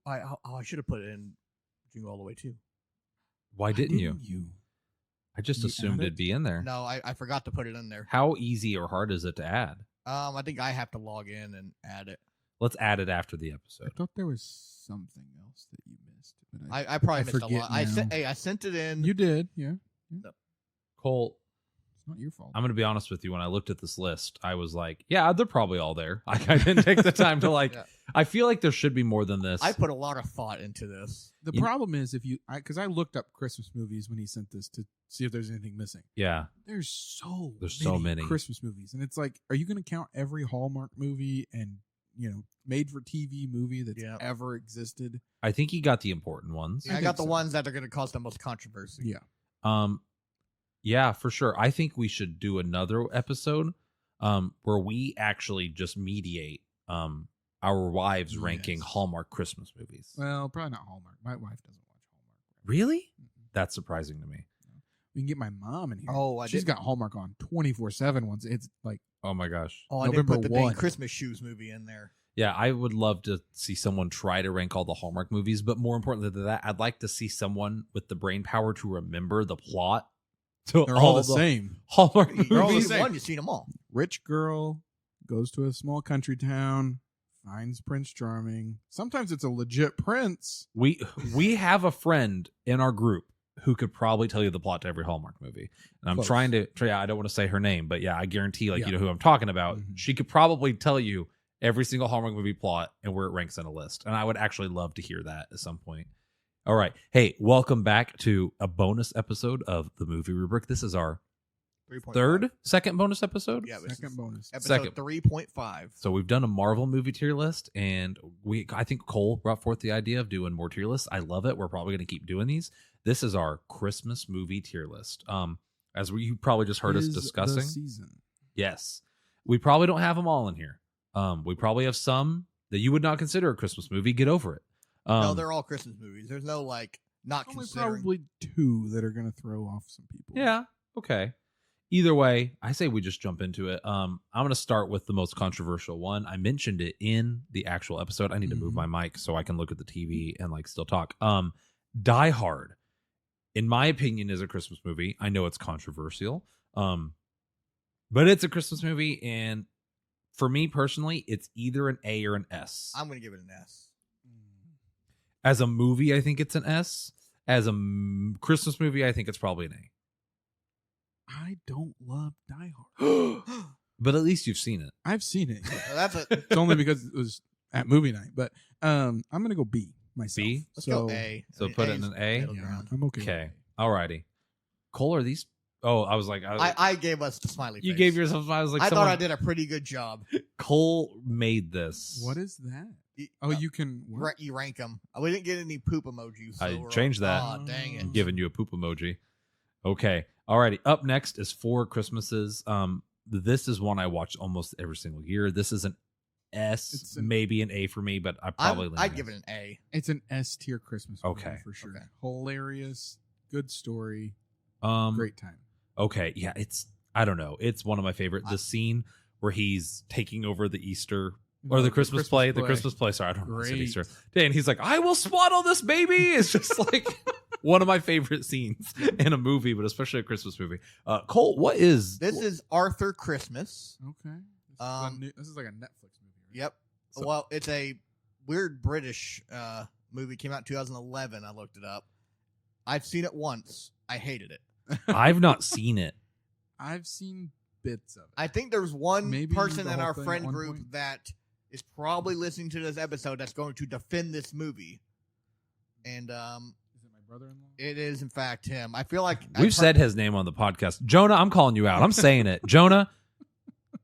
I should have put it in Jingle All the Way too. Why didn't you? I just You assumed add it? it'd be in there. No, I forgot to put it in there. How easy or hard is it to add? I think I have to log in and add it. Let's add it after the I episode. thought there was something else that you missed. But I probably missed a forget lot. now. I sent it in. You did, yeah. Cole, It's not your fault. I'm going to be honest with you. When I looked at this list, I was like, yeah, they're probably all there. I didn't take the time to Yeah. I feel like there should be more than this. I put a lot of thought into this. The You- problem is because I looked up Christmas movies when he sent this to see if there's anything missing. Yeah. There's so many Christmas movies, and it's like, are you going to count every Hallmark movie and made for TV movie that's ever existed? I think he got the important ones. I got the ones that are going to cause the most controversy. Yeah. Yeah, for sure. I think we should do another episode where we actually just mediate our wives ranking Hallmark Christmas movies. Well, probably not Hallmark. My wife doesn't watch Hallmark. Really? That's surprising to me. We can get my mom in here. Oh, she's got Hallmark on 24/7 once. It's like, Oh my gosh. I didn't November put the dang 1. Christmas Shoes movie in there. Yeah, I would love to see someone try to rank all the Hallmark movies, but more importantly than that, I'd like to see someone with the brain power to remember the plot. To they're all the same. Hallmark You're all the movies. same. One, you've seen them all. Rich girl goes to a small country town, finds Prince Charming. Sometimes it's a legit prince. We have a friend in our group who could probably tell you the plot to every Hallmark movie. And I'm Close. trying to I don't want to say her name, but yeah, I guarantee Yeah. you know who I'm talking about. Mhm. She could probably tell you every single Hallmark movie plot and where it ranks on a list. And I would actually love to hear that at some point. All right. Hey, welcome back to a bonus episode of the Movie Rubric. This is our 3.5. second bonus episode. Yeah, this Second is bonus. Episode Second. 3.5. So we've done a Marvel movie tier list, and I think Cole brought forth the idea of doing more tier lists. I love it. We're probably going to keep doing these. This is our Christmas movie tier list. As you probably just heard us Is the discussing. season. Yes, we probably don't have them all in here. We probably have some that you would not consider a Christmas movie. Get over it. No, they're all Christmas movies. There's no not Only considering. probably 2 that are going to throw off some people. Yeah. Okay. Either way, I say we just jump into it. I'm going to start with the most controversial one. I mentioned it in the actual episode. I need to move my mic so I can look at the TV and still talk. Die Hard, in my opinion, is a Christmas movie. I know it's controversial, but it's a Christmas movie, and for me personally, it's either an A or an S. I'm going to give it an S. As a movie, I think it's an S. As a Christmas movie, I think it's probably an A. I don't love Die Hard. But at least you've seen it. I've seen it. So that's a It's only because it was at movie night. But I'm going to go B myself. B? Let's go A. So put it in an A? middle Yeah, ground. I'm okay. Okay. Alrighty. Cole, are these? Oh, I was like, I gave us the smiley face. you gave yourself. I was like, I someone- thought I did a pretty good job. Cole made this. What is that? You- Oh, you can. What? you rank them. We didn't get any poop emojis. So I we're changed that. Oh, dang it. I'm giving you a poop emoji. Okay. Alrighty. Up next is Four Christmases. This is one I watch almost every single year. This is an S, It's an- maybe an A for me, but I probably I'd give it an A. It's an S tier Christmas movie Okay. for sure. Okay. Hilarious, good story, an. great time. Okay, yeah, I don't know. It's one of my favorite. The scene where he's taking over the Easter or the Christmas play. The Christmas play. Sorry, I don't know. It's Great. Easter. And he's like, "I will swaddle this baby." It's just like one of my favorite scenes in a movie, but especially a Christmas movie. Cole, what is This is Arthur Christmas. Okay. This is like a Netflix movie. Right? Yep. So- Well, it's a weird British movie. Came out in 2011. I looked it up. I've seen it once. I hated it. I've not seen it. I've seen bits of it. I think there's one Maybe person the in whole our thing at friend one group point. that is probably listening to this episode that's going to defend this movie. And Is it my brother-in-law? it is, in fact, him. I feel like We've said his name on the podcast. Jonah, I'm calling you out. I'm saying it. Jonah,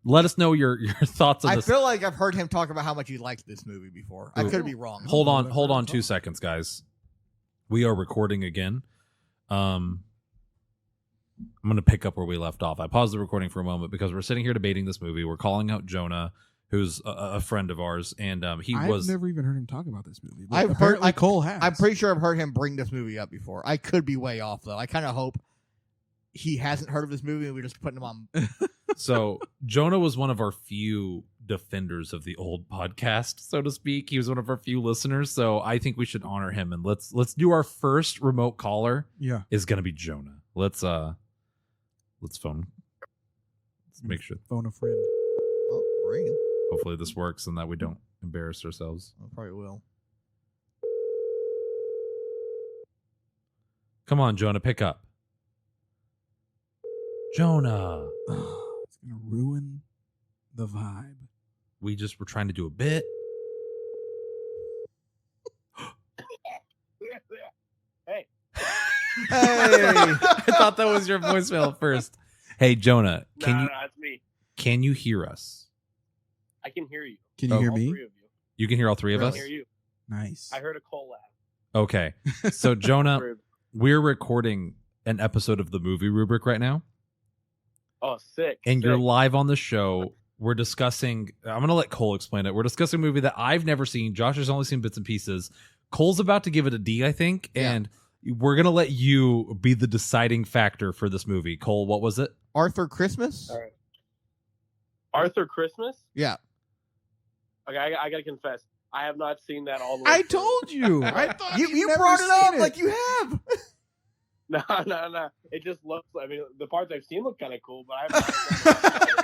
let us know your thoughts on I this. feel like I've heard him talk about how much he liked this movie before. I Ooh. could be wrong. Hold Oh, on, I've hold heard on him 2 talk. seconds, guys. We are recording again. I'm going to pick up where we left off. I paused the recording for a moment because we're sitting here debating this movie. We're calling out Jonah, who's a friend of ours, and I've was never even heard him talk about this movie. But I've apparently heard- Cole has. I'm pretty sure I've heard him bring this movie up before. I could be way off, though. I kind of hope he hasn't heard of this movie and we're just putting him on. So Jonah was one of our few defenders of the old podcast, so to speak. He was one of our few listeners, so I think we should honor him. And let's do our first remote caller. Yeah, is going to be Jonah. Let's phone. Let's make sure. Phone a friend. Oh, ringing. Hopefully this works and that we don't embarrass ourselves. I probably will. Come on, Jonah, pick up. Jonah. It's gonna ruin the vibe. We just were trying to do a bit. Hey. Hey. I thought that was your voicemail at first. Hey, Jonah, No, it's me. can you hear us? I can hear you. Can you hear All me? three of you. You can hear all three of I us? can hear you. Nice. I heard a Cole laugh. Okay. So, Jonah, Rude. we're recording an episode of the Movie Rubric right now, Oh, sick. and you're sick. live on the show. We're discussing, I'm going to let Cole explain it. We're discussing a movie that I've never seen. Josh has only seen bits and pieces. Cole's about to give it a D, I think, Yeah. and we're going to let you be the deciding factor for this movie. Cole, what was it? Arthur Christmas? All right. Arthur Christmas? Yeah. Okay, I gotta confess. I have not seen that all the way I through. told you. I thought You never brought it seen up like you have. No. It just looks. I mean, the parts I've seen look kind of cool, but I haven't.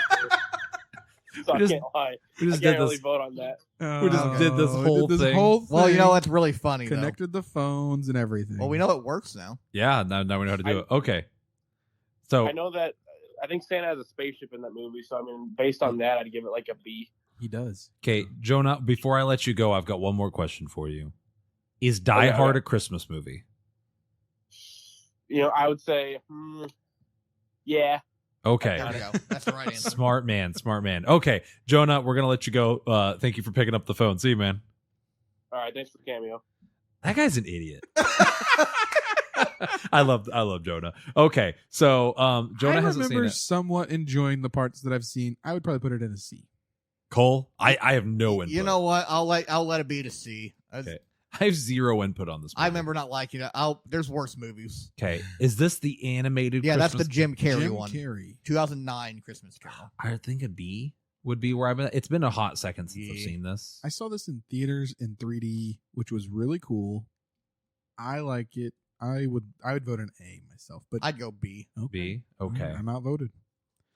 So I We just- can't lie. We I just can't did really this. vote on that. We just did this whole thing. Well, you know what's really funny, Connected the phones and everything. though? Well, we know it works now. Yeah, now we know how to do it. Okay. So, I know that. I think Santa has a spaceship in that movie, so I mean, based on that, I'd give it like a B. He does. okay, Jonah, before I let you go, I've got one more question for you. Is Die Okay. Hard a Christmas movie? You know, I would say, yeah. Okay. There we go. That's the right answer. Smart man. Okay, Jonah, we're gonna let you go. Thank you for picking up the phone. See you, man. All right, thanks for the cameo. That guy's an idiot. I love Jonah. Okay, so Jonah I hasn't seen remember it. somewhat enjoying the parts that I've seen. I would probably put it in a C. Cole, I have no input. You know what? I'll let it be to C. Okay. I have zero input on this movie. I remember not liking it. There's worse movies. Okay, is this the animated? Yeah, that's Christmas the Jim Carrey Jim one. Carrey. 2009 Christmas Carol. I think a B would be where I'm at. It's been a hot second since I've Yeah. seen this. I saw this in theaters in 3D, which was really cool. I like it. I would vote an A myself, but I'd go B. okay. B. All Okay. right, I'm outvoted.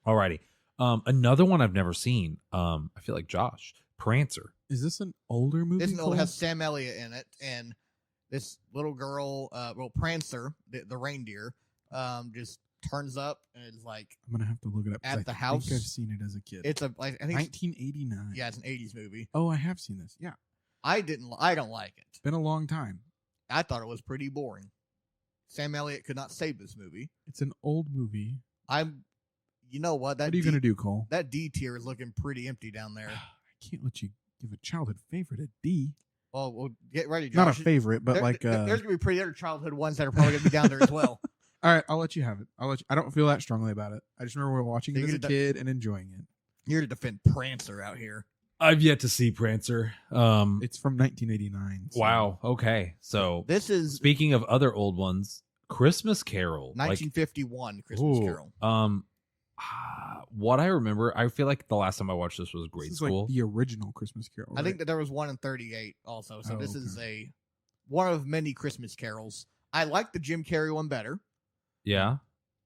Alrighty. Another one I've never seen. I feel like Josh. Prancer. Is this an older movie? This one Cole? has Sam Elliott in it, and this little girl, Prancer, the reindeer, just turns up and is like, I'm gonna have to look it up. 'cause At the I house? think I've seen it as a kid. it's a, like, I think, it's, 1989. yeah, it's an 80s movie. Oh, I have seen this. Yeah, I don't like it. it's been a long time. I thought it was pretty boring. Sam Elliott could not save this movie. It's an old movie. You know what? What are you gonna do, Cole? That D tier is looking pretty empty down there. I can't let you give a childhood favorite a D. Well, get ready, Josh. Not a favorite, but like there's gonna be pretty other childhood ones that are probably gonna be down there as well. all right, I'll let you have it. I don't feel that strongly about it. I just remember watching it So as you're a the- kid and enjoying it. You're to defend Prancer out here. I've yet to see Prancer. It's from 1989. so- Wow. Okay. So This is speaking of other old ones, Christmas Carol. 1951 Christmas Ooh, Carol. What I remember, I feel like the last time I watched this was grade This is school. like the original Christmas Carol. I think right? that there was one in 38 also. So Oh, this is okay. one of many Christmas carols. I like the Jim Carrey one better. Yeah.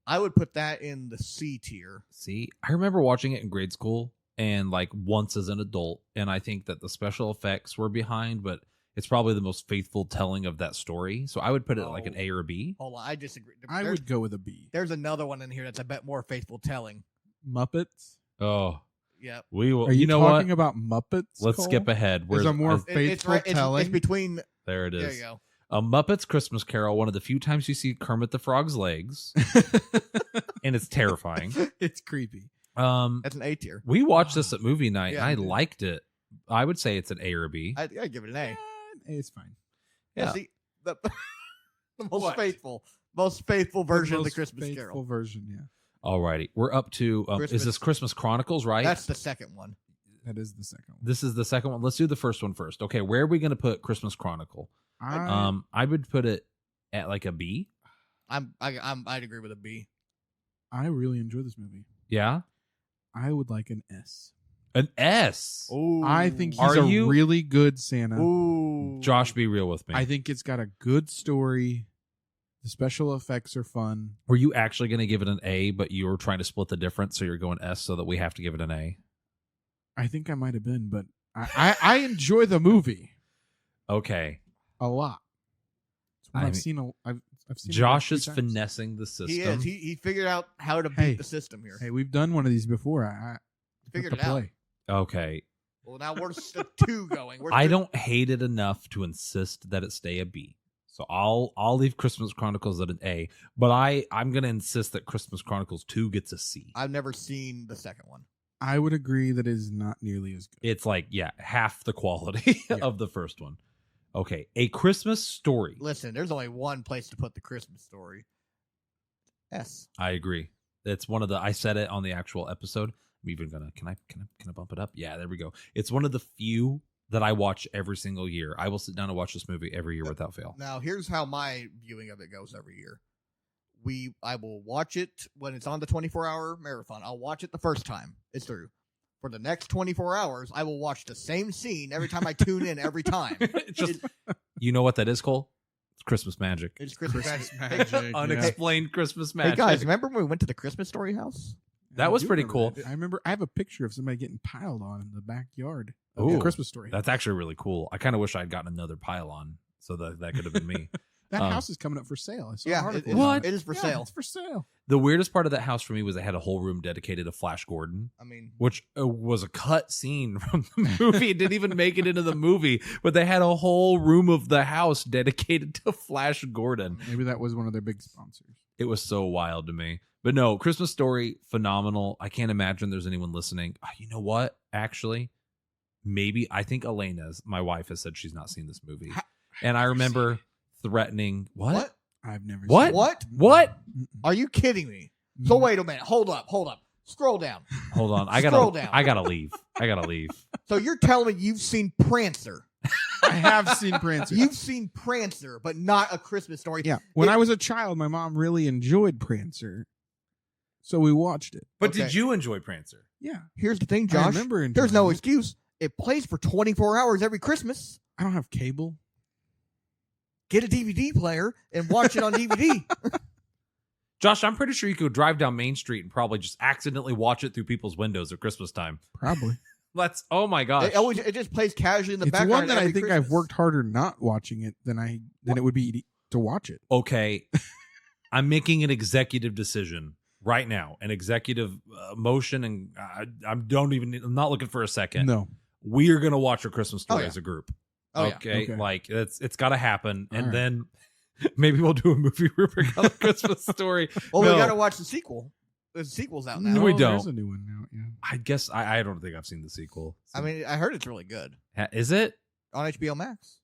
I would put that in the C tier. See, I remember watching it in grade school and like once as an adult, and I think that the special effects were behind, but it's probably the most faithful telling of that story. So I would put it like an A or B. Hold on, I disagree. I would go with a B. There's another one in here that's a bit more faithful telling. Muppets. Oh, Yep. we will. Are you, know talking what? about Muppets? Let's Cole? skip ahead. There's a more It's faithful right. telling. It's between. There it is. There you go. A Muppets Christmas Carol, one of the few times you see Kermit the Frog's legs, and it's terrifying. It's creepy. That's an A tier. We watched this at movie night. Yeah, I I did. liked it. I would say it's an A or B. I'd give it an A. It's fine. Yeah. See, the most What? faithful version of the most Christmas faithful Carol. version. Yeah, Alrighty, we're up to. Is Christmas- this Christmas Chronicles, right? That's the second one. that is the second one. This is the second one. Let's do the first one first. Okay, where are we going to put Christmas Chronicle? I would put it at like a B. I'd agree with a B. I really enjoy this movie. Yeah. I would like an S. An S. Ooh. I think he's Are a you- really good Santa. Ooh. Josh, be real with me. I think it's got a good story. The special effects are fun. Were you actually going to give it an A, but you were trying to split the difference, so you're going S so that we have to give it an A? I think I might have been, but I enjoy the movie Okay. a lot. It's one I I've mean, seen. I've seen. it Josh a is few times. finessing the system. He is. He figured out how to beat Hey. the system here. Hey, we've done one of these before. I Figured have to it out. play. Okay. Well, now we're still 2 going. We're I two- don't hate it enough to insist that it stay a B. So I'll leave Christmas Chronicles at an A, but I'm going to insist that Christmas Chronicles 2 gets a C. I've never seen the second one. I would agree that it is not nearly as good. It's like, half the quality Yeah. of the first one. Okay, A Christmas Story. Listen, there's only one place to put the Christmas Story. S. I agree. It's one of the I said it on the actual episode. I'm even gonna can I bump it up? Yeah, there we go. It's one of the few that I watch every single year. I will sit down and watch this movie every year without fail. Now, here's how my viewing of it goes every year. I will watch it when it's on the 24-hour marathon. I'll watch it the first time it's through. For the next 24 hours, I will watch the same scene every time I tune in every time. Just you know what that is, Cole? It's Christmas magic. It's Christmas, Christmas magic. magic. Unexplained Christmas Hey magic. guys, remember when we went to the Christmas Story house? That I was do pretty remember cool. that. I remember. I have a picture of somebody getting piled on in the backyard of Ooh, the Christmas Story. That's actually really cool. I kind of wish I'd gotten another pylon so that could have been me. That Um, house is coming up for sale. I saw an Yeah, article. it, about What? it is for Yeah, sale. It's for sale. The weirdest part of that house for me was they had a whole room dedicated to Flash Gordon, I mean, which was a cut scene from the movie. It didn't even make it into the movie, but they had a whole room of the house dedicated to Flash Gordon. Maybe that was one of their big sponsors. It was so wild to me. But no, Christmas Story, phenomenal. I can't imagine there's anyone listening. You know what? Actually, maybe I think Elena's, my wife, has said she's not seen this movie. And I remember threatening, what? I've never What? seen What? What? Mm-mm. Are you kidding me? So wait a minute. Hold up. Scroll down. Hold on. Scroll down. I gotta leave. I gotta leave. So you're telling me you've seen Prancer? I have seen Prancer. You've seen Prancer, but not A Christmas Story. Yeah. When I was a child, my mom really enjoyed Prancer, so we watched it. But Okay. did you enjoy Prancer? Yeah. Here's the thing, I Josh. remember enjoying There's no it. excuse. It plays for 24 hours every Christmas. I don't have cable. Get a DVD player and watch it on DVD. Josh, I'm pretty sure you could drive down Main Street and probably just accidentally watch it through people's windows at Christmas time. Probably. Oh my gosh. It just plays casually in the It's background. one that I every think Christmas. I've worked harder not watching it than it would be to watch it. Okay. I'm making an executive decision right now, an executive motion, and I'm not looking for a second. No. We are going to watch A Christmas Story yeah. as a group. Oh, yeah. Okay. Okay. Like it's got to happen. All and right. then maybe we'll do a movie rubric on A Christmas Story. Well, No. we got to watch the sequel. The sequel's out now. No, we don't. There's a new one now. Yeah. I guess I don't think I've seen the sequel. I mean, I heard it's really good Is it? on HBO Max.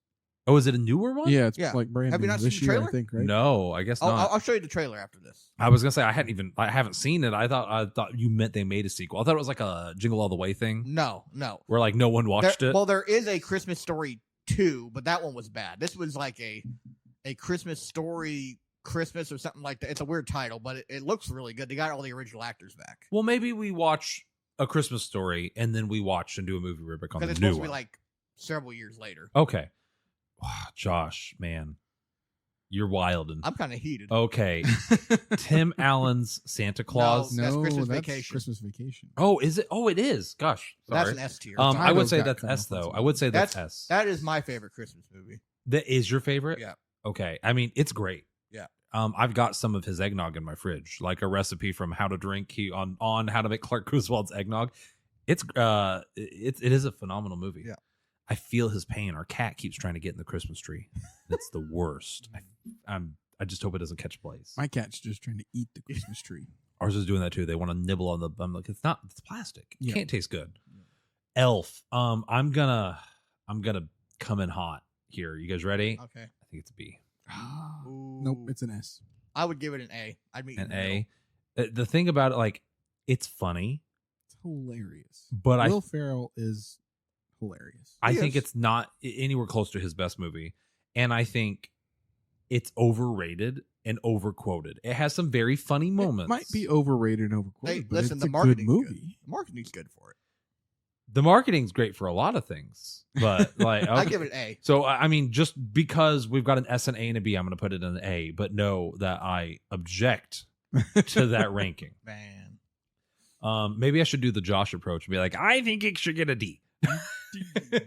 Oh, is it a newer one? Yeah, it's Yeah. like brand Have you new not this seen the year, I trailer? think, right? No, I guess not. I'll show you the trailer after this. I was gonna say I haven't seen it. I thought you meant they made a sequel. I thought it was like a Jingle All the Way thing No. where like no one watched it. Well, there is a Christmas Story 2, but that one was bad. This was like a Christmas Story Christmas or something like that. It's a weird title, but it looks really good. They got all the original actors back. Well, maybe we watch A Christmas Story and then we watch and do a movie rubric on Because the it's new supposed to one. be like several years later. Okay, Josh, man, you're wild. And I'm kind of heated. okay, Tim Allen's Santa Claus. That's No, Christmas that's Vacation. Christmas Vacation. Oh, is it? Oh, it is. Gosh, That's sorry. an S tier. I would Title's say got that's kind of S though. offensive. I would say that's S. That is my favorite Christmas movie. That is your favorite? Yeah. Okay. I mean, it's great. Yeah. I've got some of his eggnog in my fridge, like a recipe from How to Drink on how to make Clark Griswold's eggnog. It is a phenomenal movie. Yeah. I feel his pain. Our cat keeps trying to get in the Christmas tree. It's the worst. I just hope it doesn't catch blaze. My cat's just trying to eat the Christmas tree. Ours is doing that too. They want to nibble on the. I'm like, it's plastic. It Yeah. can't taste good. Elf. I'm gonna come in hot here. You guys ready? Okay. I think it's a B. Nope, it's an S. I would give it an A. I'd meet you An in the middle. A. The thing about it, like, it's funny, It's hilarious. but Will Ferrell is hilarious. I He think is. it's not anywhere close to his best movie, and I think it's overrated and overquoted. It has some very funny moments. It might be overrated and overquoted, Hey, but listen, it's the a good marketing's movie. good. The marketing's good for it. The marketing's great for a lot of things, but like I okay. give it A. So I mean, just because we've got an S, an A, and a B, I'm going to put it in an A. But know that I object to that ranking. Man, Maybe I should do the Josh approach and be like, I think it should get a D,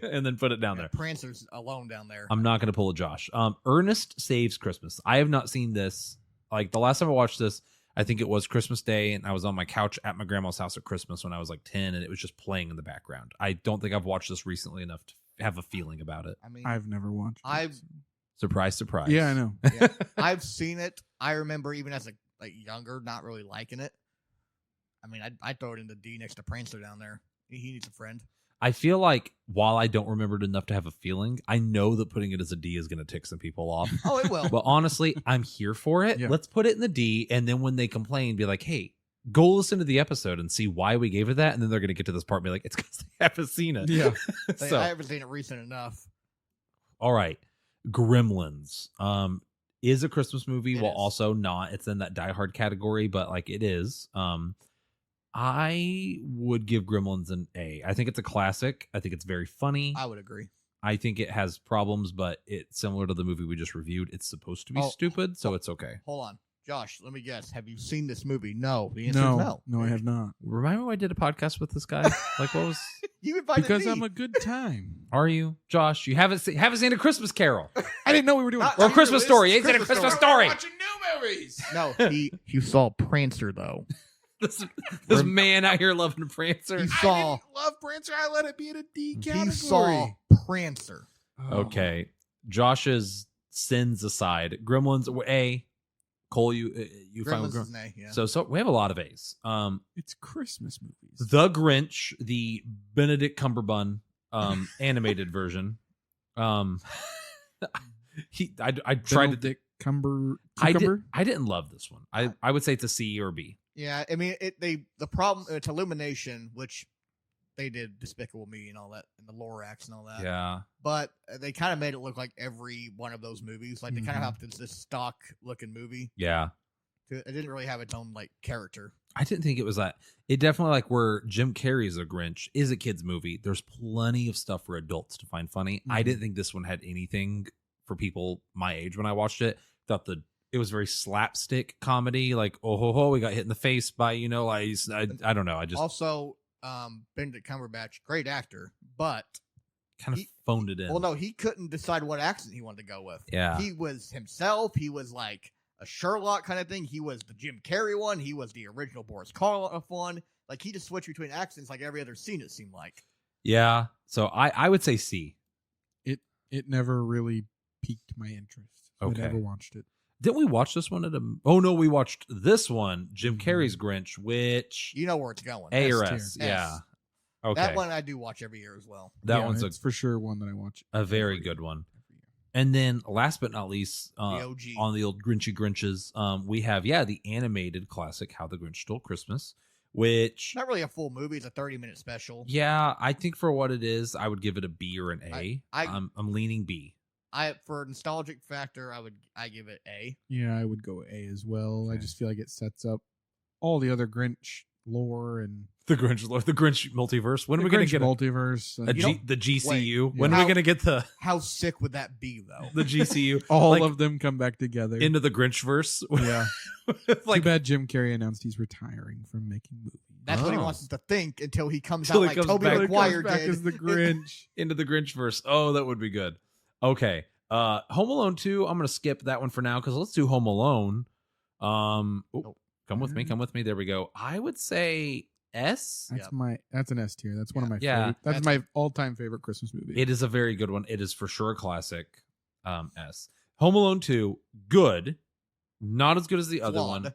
and then put it down there. Prancer's alone down there. I'm not going to pull a Josh. Ernest Saves Christmas. I have not seen this. Like the last time I watched this, I think it was Christmas Day, and I was on my couch at my grandma's house at Christmas when I was like 10, and it was just playing in the background. I don't think I've watched this recently enough to have a feeling about it. I mean, I've never watched it. Surprise, surprise. Yeah, I know. Yeah, I've seen it. I remember even as a younger, not really liking it. I mean, I'd throw it in the D next to Prancer down there. He needs a friend. I feel like while I don't remember it enough to have a feeling, I know that putting it as a D is going to tick some people off. Oh, it will. But honestly, I'm here for it. Yeah. Let's put it in the D, and then when they complain, be like, hey, go listen to the episode and see why we gave it that, and then they're going to get to this part and be like, it's because they haven't seen it. Yeah. So, I haven't seen it recent enough. all right. Gremlins is a Christmas movie, It while is. also not. It's in that Die Hard category, but like it is. I would give Gremlins an A. I think it's a classic. I think it's very funny. I would agree. I think it has problems, but it's similar to the movie we just reviewed. It's supposed to be stupid, so it's okay. Hold on. Josh, let me guess. Have you seen this movie? No. The answer No, is no. no, I have not. Remind me why I did a podcast with this guy? Like, what was... You invited Because me. I'm a good time. Are you? Josh, you haven't seen A Christmas Carol. I didn't know we were doing Not- Or a Not Christmas you, Story. it's Ain't it a Christmas Christmas Story? watching new movies. No, you saw Prancer, though. This man out here loving Prancer. You saw, I didn't love Prancer. I let it be in a D category. he saw Prancer. Oh. Okay. Josh's sins aside, Gremlins A. Cole, you fine with Gremlins Gremlins? is an A, yeah. So we have a lot of A's. It's Christmas movies. The Grinch, the Benedict Cumberbatch animated version. I tried to. Benedict Cucumber. I didn't love this one. I would say it's a C or B. Yeah, I mean, the problem, it's Illumination, which they did Despicable Me and all that, and the Lorax and all that. Yeah. But they kind of made it look like every one of those movies. Like, they kind of Mhm. have this stock-looking movie. Yeah. It didn't really have its own, like, character. I didn't think it was that. It definitely, like, where Jim Carrey's a Grinch is a kid's movie. There's plenty of stuff for adults to find funny. I Mhm. didn't think this one had anything for people my age when I watched it. Thought it was very slapstick comedy, like, oh ho ho, we got hit in the face by, I don't know. I just Also, Benedict Cumberbatch, great actor, but kind of he- phoned it in. well, no, he couldn't decide what accent he wanted to go with. Yeah. He was himself. He was like a Sherlock kind of thing. He was the Jim Carrey one. He was the original Boris Karloff one. Like, he just switched between accents like every other scene, it seemed like. Yeah. So I would say C. It never really piqued my interest. So Okay. I never watched it. Didn't we watch this one Oh no, we watched this one, Jim Mhm. Carrey's Grinch, which You know where it's going. A or S tier. S. Yeah. S. Okay. That one I do watch every year as well. That Yeah, one's it's for sure one that I watch. a very good one. And then last but not least, The OG. on the old Grinchy Grinches, we have, the animated classic How the Grinch Stole Christmas, which, Not really a full movie. It's a 30-minute special. I think for what it is, I would give it a B or an A. I- I'm leaning B. For nostalgic factor, I give it A. Yeah, I would go A as well. I Okay. just feel like it sets up all the other Grinch lore and The Grinch multiverse. When are the we going Grinch to get multiverse. and the GCU? Wait, when yeah. are we going to get the How sick would that be, though? GCU all like, of them come back together. into the Grinchverse? Yeah. Too like bad Jim Carrey announced he's retiring from making movies. That's what he Oh. wants us to think until he comes Till out he like comes Tobey back. Maguire back did. as the Grinch. into the Grinchverse. Oh, that would be good. Okay. Home Alone 2, I'm going to skip that one for now because let's do Home Alone. Come with me. Come with me. There we go. I would say S. That's an S tier. That's one of my Yeah. favorite. That's my all-time favorite Christmas movie. It is a very good one. It is for sure a classic. S. Home Alone 2, good. Not as good as the other Flawed. one.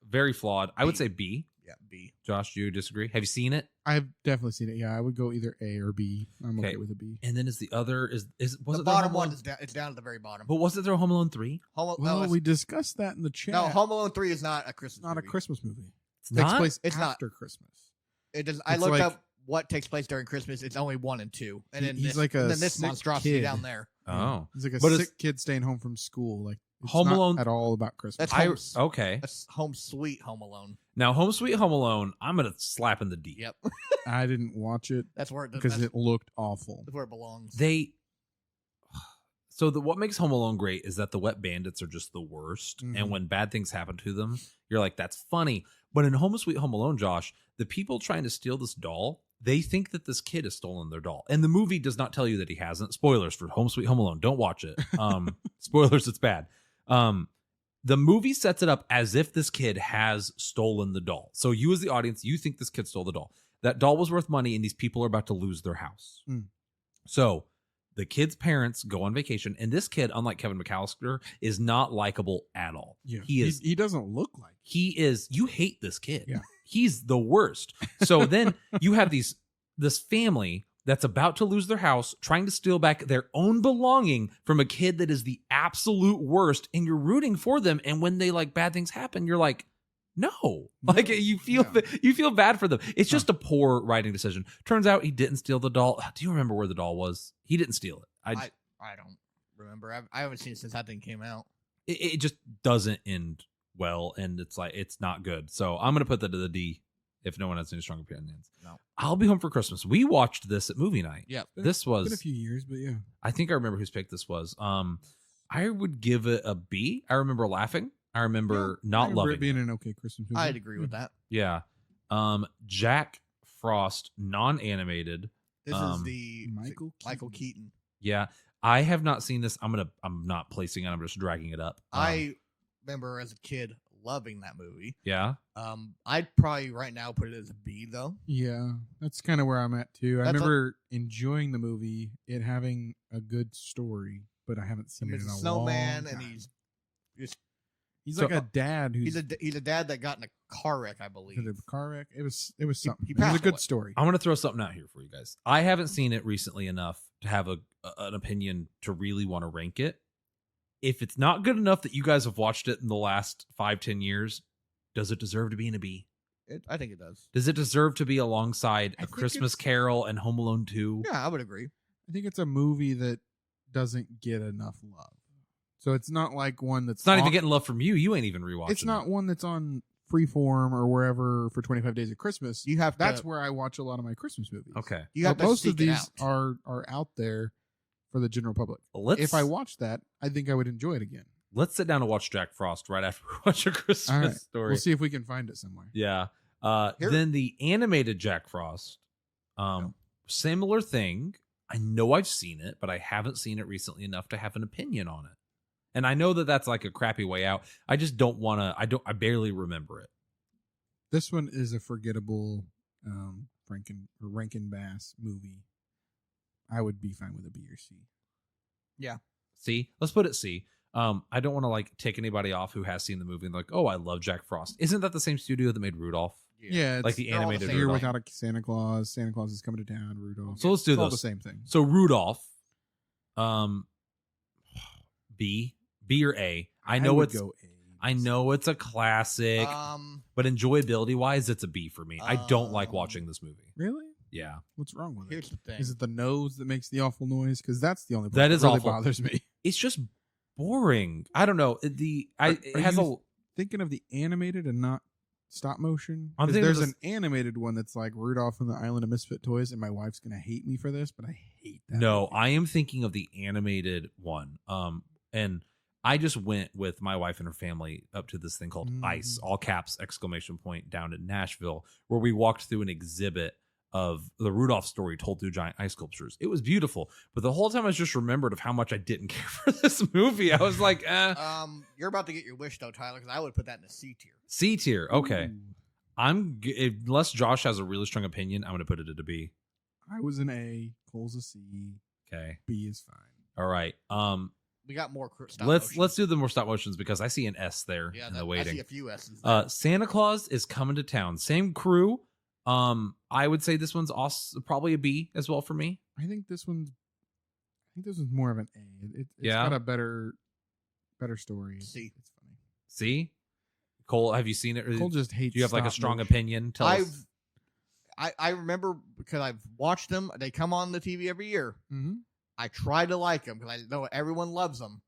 Very flawed. I would B. say B. Yeah, B. Josh, do you disagree? Have you seen it? I've definitely seen it. Yeah, I would go either A or B. I'm okay Okay. with a B. And then is the other was The it there bottom Home one Alone? is down. It's down at the very bottom. But was it there Home Alone 3? Well, we discussed that in the chat. No, Home Alone 3 is not a Christmas. It's not movie. a Christmas movie. It's It takes not? place It's not. after Christmas. It does. I It's looked like- up what takes place during Christmas. It's only 1 and 2, and then He's this, like a and then this sick monstrosity kid. down there. Oh. He's like a But it's- sick kid staying home from school. Like It's Home not Alone- at all about Christmas. That's Okay. That's Home Sweet Home Alone. Now, Home Sweet Home Alone, I'm going to slap in the D. Yep. I didn't watch it That's where it because it looked awful. that's where it belongs. What makes Home Alone great is that the wet bandits are just the worst. Mhm. And when bad things happen to them, you're like, that's funny. But in Home Sweet Home Alone, Josh, the people trying to steal this doll, they think that this kid has stolen their doll. And the movie does not tell you that he hasn't. Spoilers for Home Sweet Home Alone. Don't watch it. Spoilers, it's bad. The movie sets it up as if this kid has stolen the doll. So you as the audience, you think this kid stole the doll. That doll was worth money and these people are about to lose their house. Mm. So the kid's parents go on vacation, and this kid, unlike Kevin McAllister, is not likable at all. Yeah, He doesn't look like. you hate this kid. Yeah. He's the worst. So then you have this family that's about to lose their house, trying to steal back their own belonging from a kid that is the absolute worst, and you're rooting for them. And when they bad things happen, you're like, no, you feel bad for them. It's just a poor writing decision. Turns out he didn't steal the doll. Do you remember where the doll was? He didn't steal it. I don't remember. I haven't seen it since that thing came out. It just doesn't end well, and it's not good. So I'm gonna put that to the D if no one has any strong opinions. No. I'll Be Home for Christmas. We watched this at movie night. Yeah. This was Been a few years, but yeah. I think I remember whose pick this was. I would give it a B. I remember laughing. I remember not loving it being an okay Christmas movie. I'd agree with that. Yeah. Jack Frost, non-animated. This is the Michael Keaton. Yeah. I have not seen this. I'm not placing it. I'm just dragging it up. I remember as a kid loving that movie. Yeah. I'd probably right now put it as a B though. Yeah, that's kind of where I'm at too. I That's remember enjoying the movie, it having a good story, but I haven't seen it in It's a a snowman, long and time. he's like a dad who's he's a dad that got in a car wreck, I believe. in a car wreck. It was something. he It was a passed good away. story. I'm going to throw something out here for you guys. I haven't seen it recently enough to have an opinion to really want to rank it. If it's not good enough that you guys have watched it in the last 5-10 years, does it deserve to be in a B? I think it does. Does it deserve to be alongside I A think Christmas it's- Carol and Home Alone 2? Yeah, I would agree. I think it's a movie that doesn't get enough love. So it's not like one that's It's not on- even getting love from you. You ain't even rewatching It's not it. one that's on Freeform or wherever for 25 Days of Christmas. You have That's to, where I watch a lot of my Christmas movies. Okay. you have But to most seek of it these out. are out there for the general public. If If I watched that, I think I would enjoy it again. let's sit down and watch Jack Frost right after we watch A Christmas All right. Story. We'll see if we can find it somewhere. Yeah. Here- Then the animated Jack Frost, similar thing. I know I've seen it, but I haven't seen it recently enough to have an opinion on it. And I know that that's like a crappy way out. I just don't want to. I barely remember it. This one is a forgettable Rankin Bass movie. I would be fine with a B or C. C. Let's put it C. I don't want to take anybody off who has seen the movie and oh, I love Jack Frost. Isn't that the same studio that made Rudolph? Yeah, Like the they're all the animated same Year Rudolph. Without a Santa Claus. Santa Claus is coming to town. Rudolph. So let's do It's all this. the same thing. So Rudolph, B or A. I know would it's go A. I know it's a classic, but enjoyability wise, it's a B for me. I don't like watching this movie. Really? Yeah, What's wrong with it? Here's the thing. Is it the nose that makes the awful noise? Because that's the only part That is really awful. bothers me. it's just boring. I don't know. It Are has you thinking of the animated and not stop motion? I'm 'Cause thinking of there's this- an animated one that's like Rudolph and the Island of Misfit Toys, and my wife's gonna hate me for this, but I hate that. no. movie. I am thinking of the animated one. And I just went with my wife and her family up to this thing called ICE, all caps, ! Down in Nashville, where we walked through an exhibit of the Rudolph story told through giant ice sculptures. It was beautiful, but the whole time I just remembered of how much I didn't care for this movie. I was like, You're about to get your wish though, Tyler, because I would put that in a C tier. C tier. Okay. Ooh. Unless Josh has a really strong opinion, I'm going to put it at a B. I was an A. Cole's a C. Okay. B is fine. All right. We got more stop Let's motion. do the more stop motions because I see an S there Yeah, in the I see waiting. a few S's. there. Santa Claus is coming to town. Same crew. I would say this one's also probably a B as well for me. I think this one's more of an A. It's Yeah? got a better story. C. It's funny. See, Cole, have you seen it? Cole just hates. Do you have like a stop strong motion. opinion? Tell us. I remember because I've watched them. They come on the TV every year. Mm-hmm. I try to like them because I know everyone loves them.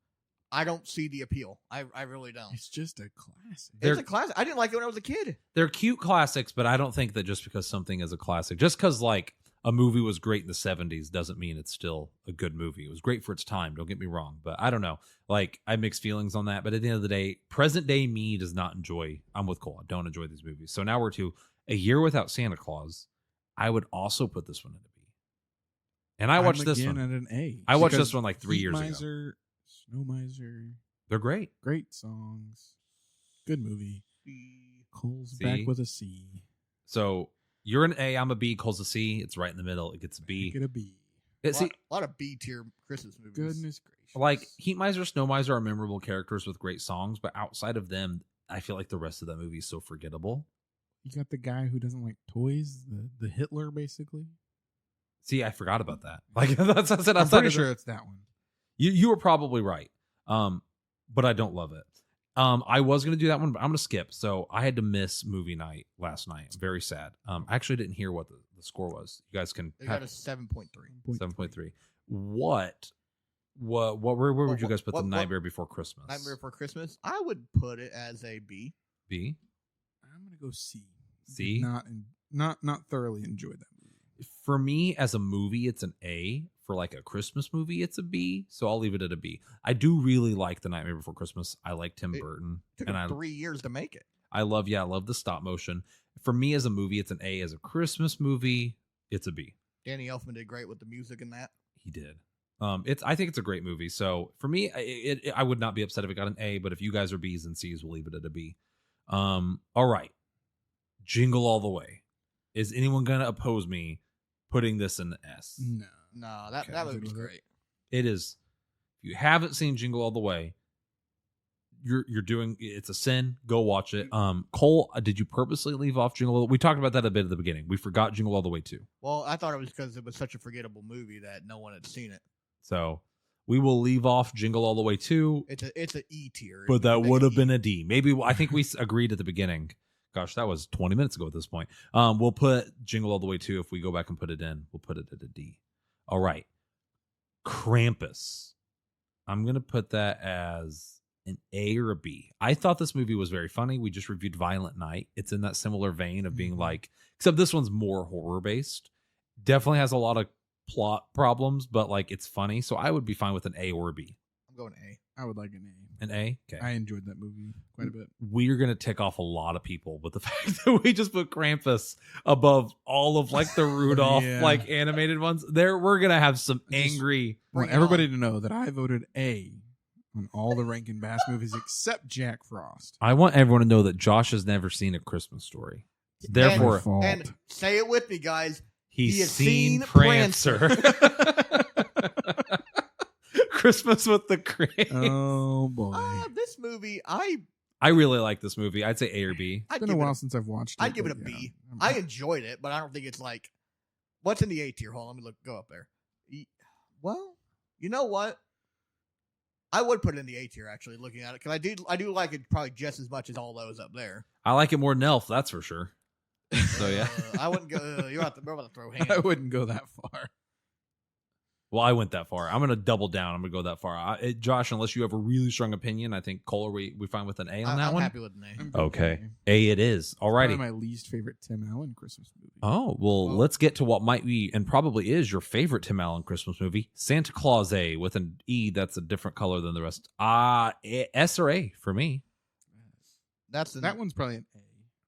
I don't see the appeal. I really don't. It's just a classic. It's a classic. I didn't like it when I was a kid. They're cute classics, but I don't think that just because something is a classic, just because like a movie was great in the 70s doesn't mean it's still a good movie. It was great for its time, don't get me wrong, but I don't know. Like, I have mixed feelings on that, but at the end of the day, present day me does not enjoy, I'm with Cole, I don't enjoy these movies. So now we're to A Year Without Santa Claus. I would also put this one in a B. And I watched this one at an A. I watched this one like 3 Heat years Miser, ago. Snow Miser, They're great. great songs, good movie. Cole's C. back with a C. So you're an A, I'm a B, Cole's a C. It's right in the middle. It gets a B. Get a B. See, A lot of B tier Christmas movies. Goodness gracious. like Heat Miser, Snow Miser are memorable characters with great songs, but outside of them, I feel like the rest of that movie is so forgettable. You got the guy who doesn't like toys, the Hitler, basically. See, I forgot about that. Like that's I'm outside pretty of sure it's that one. You were probably right. But I don't love it. I was gonna do that one, but I'm gonna skip. So I had to miss movie night last night. I'm very sad. I actually didn't hear what the score was. You guys can They got a 7.3. 7.3. Where would you guys put the Nightmare Before Christmas? Nightmare Before Christmas. I would put it as a B. B. I'm gonna go C. C? Not thoroughly enjoyed that movie. For me, as a movie, it's an A. For like a Christmas movie, it's a B. So I'll leave it at a B. I do really like The Nightmare Before Christmas. I like Tim Burton. It took and him 3 years to make it. I love the stop motion. For me as a movie, it's an A. As a Christmas movie, it's a B. Danny Elfman did great with the music in that. He did. I think it's a great movie. So for me, I would not be upset if it got an A, but if you guys are B's and C's, we'll leave it at a B. All right. Jingle All the Way. Is anyone going to oppose me putting this in the S? No, that movie's great. It is. If you haven't seen Jingle All the Way, you're doing it's a sin. Go watch it. Cole, did you purposely leave off Jingle All the Way? We talked about that a bit at the beginning. We forgot Jingle All the Way too. Well, I thought it was because it was such a forgettable movie that no one had seen it. So we will leave off Jingle All the Way too. It's an E tier. But that would have been a D. Maybe I think we agreed at the beginning. Gosh, that was 20 minutes ago at this point. We'll put Jingle All the Way too. If we go back and put it in, we'll put it at a D. All right. Krampus. I'm going to put that as an A or a B. I thought this movie was very funny. We just reviewed Violent Night. It's in that similar vein of being like, except this one's more horror based. Definitely has a lot of plot problems, but like it's funny. So I would be fine with an A or a B. I'm going A. I would like an A. An A? Okay. I enjoyed that movie quite a bit. We're going to tick off a lot of people with the fact that we just put Krampus above all of like the Rudolph like animated ones. We're going to have some angry. I want everybody to know that I voted A on all the Rankin Bass movies except Jack Frost. I want everyone to know that Josh has never seen A Christmas Story. Therefore, and say it with me, guys. He's seen Prancer. Christmas with the Cranks. Oh boy! This movie, I really like this movie. I'd say A or B. It's been a while since I've watched it. I'd give it a B. I enjoyed it, but I don't think it's like what's in the A tier. Hold on, let me go up there. Well, you know what? I would put it in the A tier actually. Looking at it, because I do like it probably just as much as all those up there. I like it more than Elf, that's for sure. So yeah, I wouldn't go. You're about to throw hands. I wouldn't go that far. Well, I went that far. I'm going to double down. I'm going to go that far. Josh, unless you have a really strong opinion, I think, Cole, are we fine with an A on that one? I'm happy with an A. Okay. A it is. All righty. One of my least favorite Tim Allen Christmas movie. Oh, well, let's get to what might be and probably is your favorite Tim Allen Christmas movie, Santa Claus A, with an E that's a different color than the rest. S or A for me. That one's probably an A.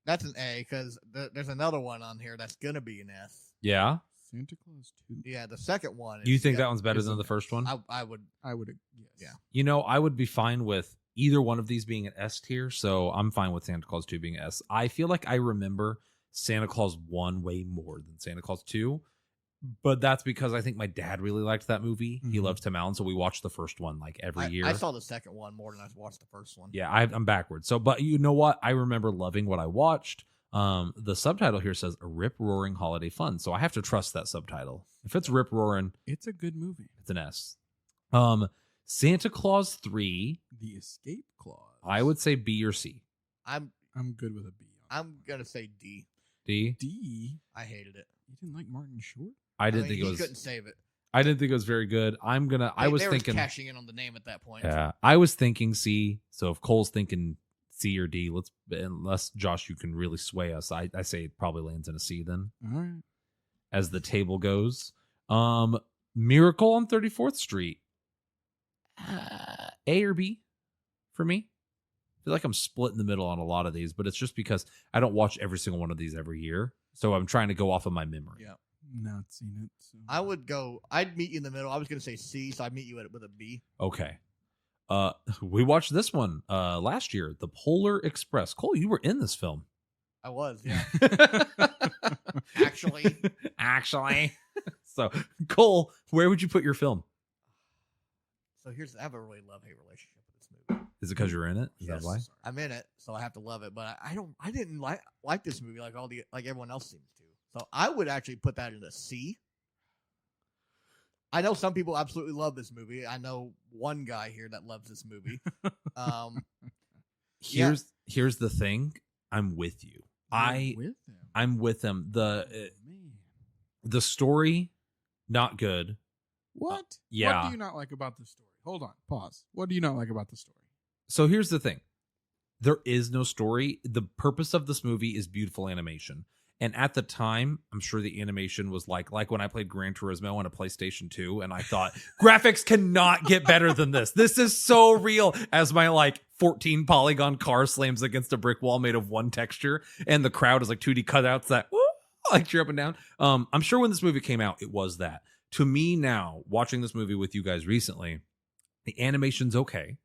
That's an A because there's another one on here that's going to be an S. Yeah? Santa Claus 2. Yeah, the second one. You think that one's better than the first one? I would. Yes. Yeah. You know, I would be fine with either one of these being an S tier, so I'm fine with Santa Claus 2 being S. I feel like I remember Santa Claus 1 way more than Santa Claus 2, but that's because I think my dad really liked that movie. Mm-hmm. He loved Tim Allen, so we watched the first one like every year. I saw the second one more than I watched the first one. Yeah, I'm backwards. So, but you know what? I remember loving what I watched. The subtitle here says a rip-roaring holiday fun, so I have to trust that subtitle. If it's rip-roaring, it's a good movie. It's an S. Santa Claus 3, The Escape Clause. I would say B or C. I'm good with a B. I'm gonna say D. D. D. I hated it. You didn't like Martin Short? I didn't think it was. He couldn't save it. I didn't think it was very good. I was thinking cashing in on the name at that point. Yeah, I was thinking C. So if Cole's thinking C or D, unless Josh, you can really sway us. I say it probably lands in a C then. All right. As the table goes, Miracle on 34th Street, A or B for me. I feel like I'm split in the middle on a lot of these, but it's just because I don't watch every single one of these every year, so I'm trying to go off of my memory. Yeah. Not seen it. So. I'd meet you in the middle. I was going to say C, so I'd meet you with a B. Okay. We watched this one last year, The Polar Express. Cole, you were in this film. I was, yeah. Actually. So, Cole, where would you put your film? So I have a really love-hate relationship with this movie. Is it because you're in it? Is Yes. that why? I'm in it, so I have to love it. But I didn't like this movie like everyone else seems to. So I would actually put that in a C. I know some people absolutely love this movie. I know one guy here that loves this movie. Here's the thing. I'm with you. I'm with him. The story, not good. What? Yeah. What do you not like about the story? Hold on. Pause. What do you not like about the story? So here's the thing. There is no story. The purpose of this movie is beautiful animation. And at the time, I'm sure the animation was like when I played Gran Turismo on a PlayStation 2, and I thought, graphics cannot get better than this. This is so real, as my 14 polygon car slams against a brick wall made of one texture, and the crowd is like 2D cutouts that cheer up and down. I'm sure when this movie came out, it was that. To me now, watching this movie with you guys recently, the animation's okay,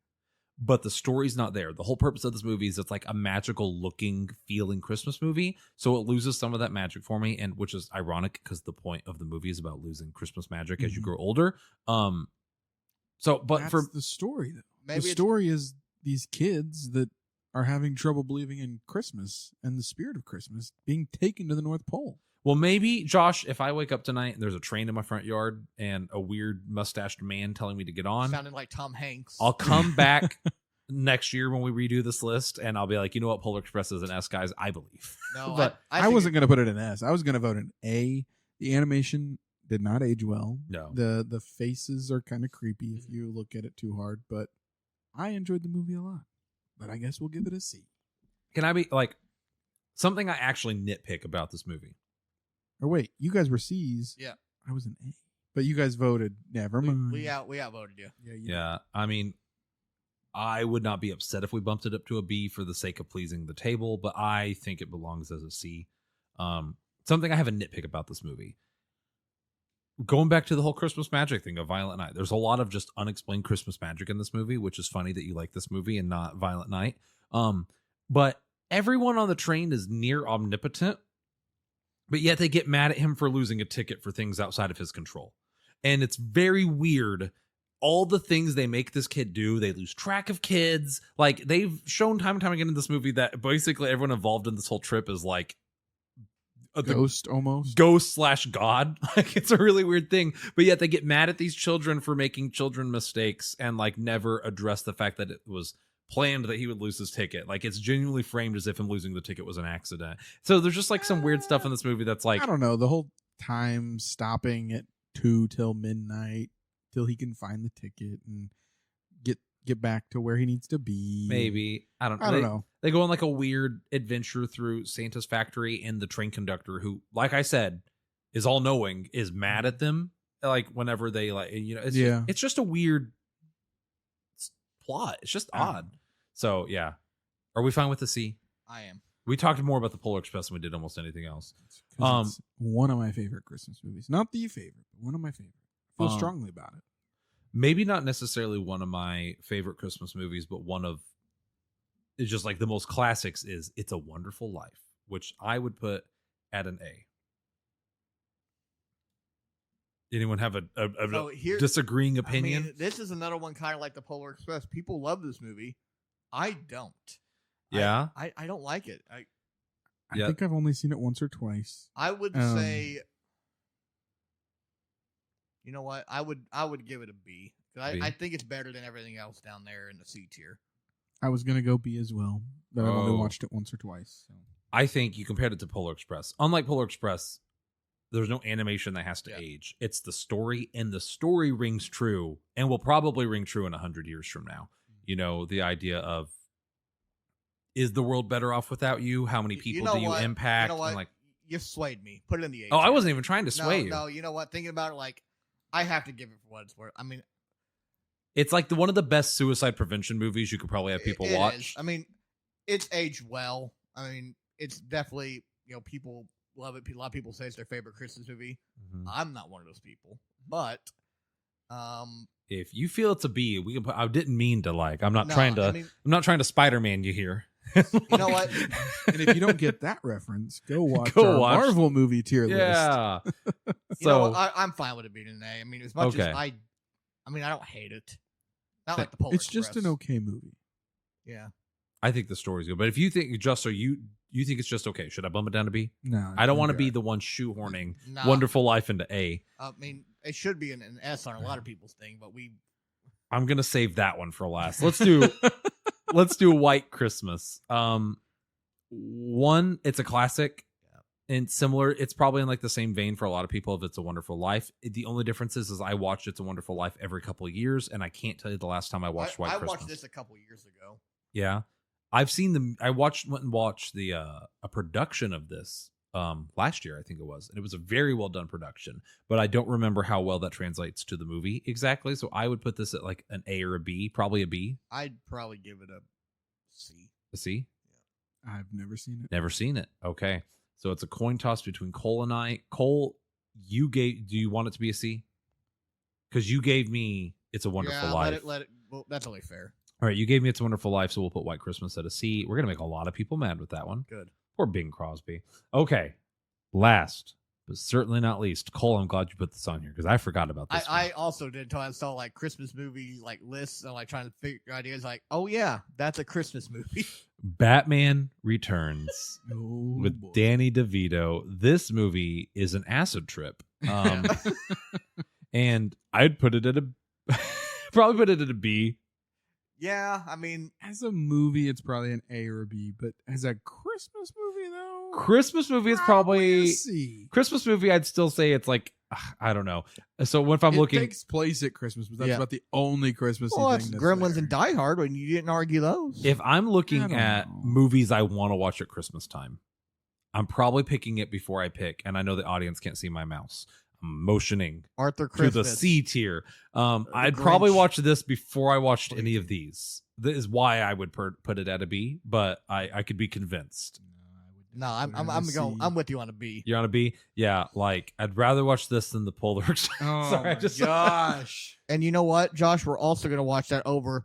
but the story's not there. The whole purpose of this movie is it's like a magical looking, feeling Christmas movie. So it loses some of that magic for me, and which is ironic because the point of the movie is about losing Christmas magic as you grow older. That's the story though. The story is these kids that are having trouble believing in Christmas and the spirit of Christmas being taken to the North Pole. Well, maybe, Josh, if I wake up tonight and there's a train in my front yard and a weird mustached man telling me to get on, sounding like Tom Hanks, I'll come back next year when we redo this list, and I'll be like, you know what, Polar Express is an S, guys. I believe. No, but I wasn't going to put it in S. I was going to vote in A. The animation did not age well. No. The faces are kind of creepy if you look at it too hard, but I enjoyed the movie a lot. But I guess we'll give it a C. Can I be something I actually nitpick about this movie? Or wait, you guys were C's. Yeah. I was an A. But you guys voted. Never mind. We outvoted you. Yeah. I mean, I would not be upset if we bumped it up to a B for the sake of pleasing the table, but I think it belongs as a C. Something I have a nitpick about this movie. Going back to the whole Christmas magic thing of Violent Night, there's a lot of just unexplained Christmas magic in this movie, which is funny that you like this movie and not Violent Night. But everyone on the train is near omnipotent, but yet they get mad at him for losing a ticket for things outside of his control. And it's very weird. All the things they make this kid do, they lose track of kids. They've shown time and time again in this movie that basically everyone involved in this whole trip is ghost almost. Ghost/God. It's a really weird thing. But yet they get mad at these children for making children mistakes and never address the fact that it was planned that he would lose his ticket. It's genuinely framed as if him losing the ticket was an accident. So there's just some weird stuff in this movie that's I don't know, the whole time stopping at 2 till midnight till he can find the ticket and get back to where he needs to be. Maybe. I don't know. They go on a weird adventure through Santa's factory, and the train conductor, who, like I said, is all knowing, is mad at them. Whenever they it's just a weird plot. It's just odd. So yeah, are we fine with the C? I am. We talked more about the Polar Express than we did almost anything else. It's one of my favorite Christmas movies. Not the favorite, but one of my favorite. I feel strongly about it. Maybe not necessarily one of my favorite Christmas movies, but one of it's just the most classics is It's a Wonderful Life, which I would put at an A. Anyone have a disagreeing opinion? I mean, this is another one kind of like the Polar Express. People love this movie. I don't. Yeah? I don't like it. I think I've only seen it once or twice. I would say, you know what? I would give it a B. I think it's better than everything else down there in the C tier. I was going to go B as well, but I've only watched it once or twice. So. I think you compared it to Polar Express. Unlike Polar Express, there's no animation that has to Yeah. age. It's the story, and the story rings true and will probably ring true in 100 years from now. You know, the idea of, is the world better off without you? How many people do you impact? You know what? And like, You swayed me. Put it in the age. oh, I wasn't even trying to sway you. No, you know what? Thinking about it, like, I have to give it for what it's worth. I mean, It's like one of the best suicide prevention movies you could probably have people it watch. is. I mean, it's aged well. I mean, it's definitely, people love it. A lot of people say it's their favorite Christmas movie. Mhm. I'm not one of those people, but If you feel it's a B, we can put. I didn't mean to like. I'm not no, trying to. I mean, I'm not trying to Spider-Man you here. you know what? And if you don't get that reference, go watch Go our watch- Marvel movie tier list. Yeah. You know So what? I'm fine with it being an A. I mean, as much Okay. as I don't hate it. Not like the Polar It's just an Express. okay movie. Yeah. I think the story's good. But if you think you think it's just okay, should I bump it down to B? No, I don't want to okay. be the one shoehorning Nah, Wonderful Life into A. I mean, it should be an S on a lot of people's thing, but we. I'm gonna save that one for last. Let's do White Christmas. One, it's a classic and similar. It's probably in like the same vein for a lot of people of It's a Wonderful Life. The only difference is I watched It's a Wonderful Life every couple of years, and I can't tell you the last time I watched White I Christmas. watched this a couple years ago. Yeah, I've seen them. I went and watched the a production of this last year, I think it was, and it was a very well done production. But I don't remember how well that translates to the movie exactly. So I would put this at like an A or a B, probably a B, I'd probably give it a C. a C. I've never seen it. Never seen it. Okay, so it's a coin toss between Cole and I. Cole, do you want it to be a C? Because you gave me It's a Wonderful Life. Let it. Well, that's only fair. All right, you gave me It's a Wonderful Life, so we'll put White Christmas at a C. We're gonna make a lot of people mad with that one. Good. Poor Bing Crosby. Okay, last but certainly not least, Cole. I'm glad you put this on here because I forgot about this. I also did until I saw like Christmas movie like lists and like trying to figure ideas. Like, oh yeah, that's a Christmas movie. Batman Returns Oh, with boy. Danny DeVito. This movie is an acid trip, and I'd put it at a probably put it at a B. Yeah, I mean, As a movie, it's probably an A or a B, but as a Christmas movie, though, Christmas movie is a probably C. Christmas movie. I'd still say it's like I don't know. So if I'm It looking, takes place at Christmas, but that's Yeah. about the only Christmas well, thing that's that's Gremlins there. and Die Hard when you didn't argue those. if I'm I looking don't at know. movies I want to watch at Christmas time, I'm probably picking it before I pick. And I know the audience can't see my mouse. I'm motioning Arthur to Christmas. the C tier. I'd Grinch. probably watch this before I watched any of Crazy. these. This is why I would put it at a B, but I could be convinced. No, Put it I'm as a going. C. I'm with you on a B. You're on a B? Yeah, like I'd rather watch this than the Polar Express. Oh Sorry, I my just gosh! And you know what, Josh? We're also gonna watch that over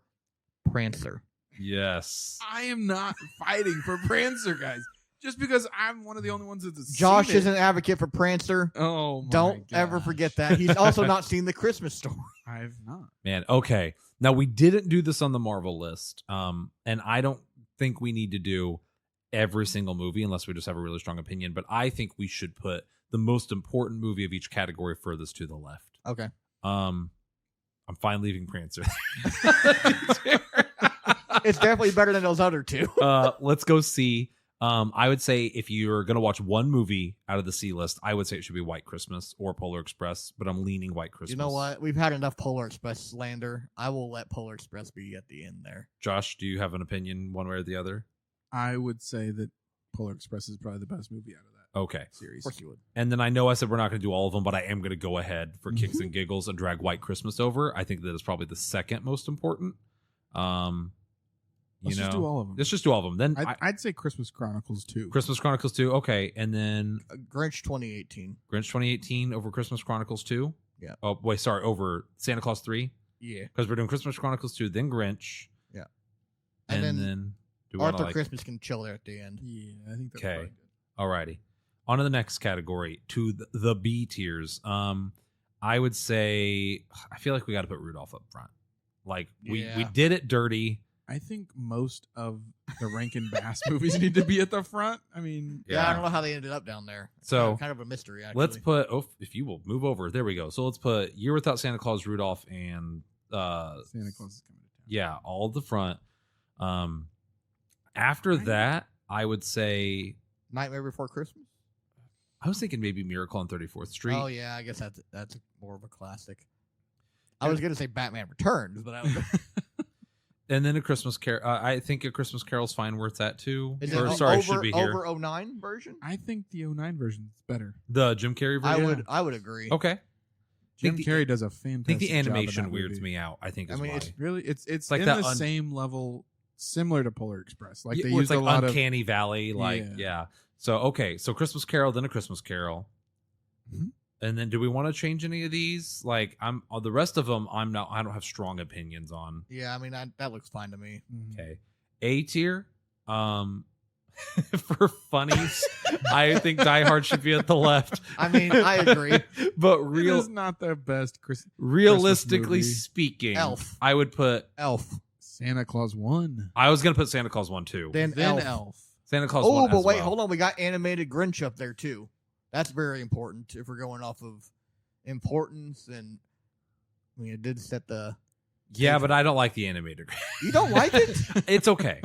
Prancer. Yes. I am not fighting for Prancer, guys. Just because I'm one of the only ones that's Josh seen is it. an advocate for Prancer. Oh, my Don't ever gosh. forget that. He's also not seen the Christmas Story. I've not. Man, okay. Now we didn't do this on the Marvel list. And I don't think we need to do every single movie unless we just have a really strong opinion, but I think we should put the most important movie of each category furthest to the left. Okay. I'm fine leaving Prancer. It's definitely better than those other two. Let's go see. I would say if you're going to watch one movie out of the C list, I would say it should be White Christmas or Polar Express, but I'm leaning White Christmas. You know what? We've had enough Polar Express slander. I will let Polar Express be at the end there. Josh, do you have an opinion one way or the other? I would say that Polar Express is probably the best movie out of that Okay. Of series. course you would. And then I know I said we're not going to do all of them, but I am going to go ahead for kicks and giggles and drag White Christmas over. I think that is probably the second most important. Let's just do all of them. Let's just do all of them. Then I'd say Christmas Chronicles too. Christmas Chronicles 2. Okay. And then Grinch 2018. Grinch 2018 over Christmas Chronicles 2. Yeah. Oh, wait, sorry. Over Santa Claus 3. Yeah. Because we're doing Christmas Chronicles 2, then Grinch. Yeah. And, And then, then do we wanna, Arthur like, Christmas can chill there at the end. Yeah, I think that's Okay. probably good. Alrighty. On to the next category, to the B tiers. I would say I feel like we got to put Rudolph up front. Like we Yeah. did it dirty. I think most of the Rankin Bass movies need to be at the front. I mean, Yeah, I don't know how they ended up down there. So, kind of a mystery, actually. Let's put if you will move over. There we go. So let's put Year Without Santa Claus, Rudolph, and Santa Claus is coming to town. yeah, all at the front. After that, I would say Nightmare Before Christmas. I was thinking maybe Miracle on 34th Street. Oh yeah, I guess that's more of a classic. I was gonna say Batman Returns, but I was, And then A Christmas Carol. I think A Christmas Carol's fine where it's at too. is Or, it sorry, over, should be here. over 09 version? I think the 09 version is better. The Jim Carrey version. I would agree. Okay. Jim the- Carrey does a I fantastic think the job in animation that weirds movie. me out. I think I is mean, why. it's Really, it's like in that the same level, similar to Polar Express. Like Yeah, they where use it's like a lot Uncanny Valley. Like yeah. So okay. So Christmas Carol, then A Christmas Carol. Mhm. And then, do we want to change any of these? Like, the rest of them. I don't have strong opinions on. Yeah, I mean that looks fine to me. of. Okay, A tier. For funnies, I think Die Hard should be at the left. I mean, I agree. But It is not the best realistically movie. speaking, Elf. I would put. Elf. Santa Claus 1. I was gonna put Santa Claus 1 too. Then Elf. Santa Claus. Oh, 1 but as wait, well. hold on. We got animated Grinch up there too. That's very important if we're going off of importance. And I mean, it did set the. Yeah, but I don't like the animated. You don't like it? It's okay.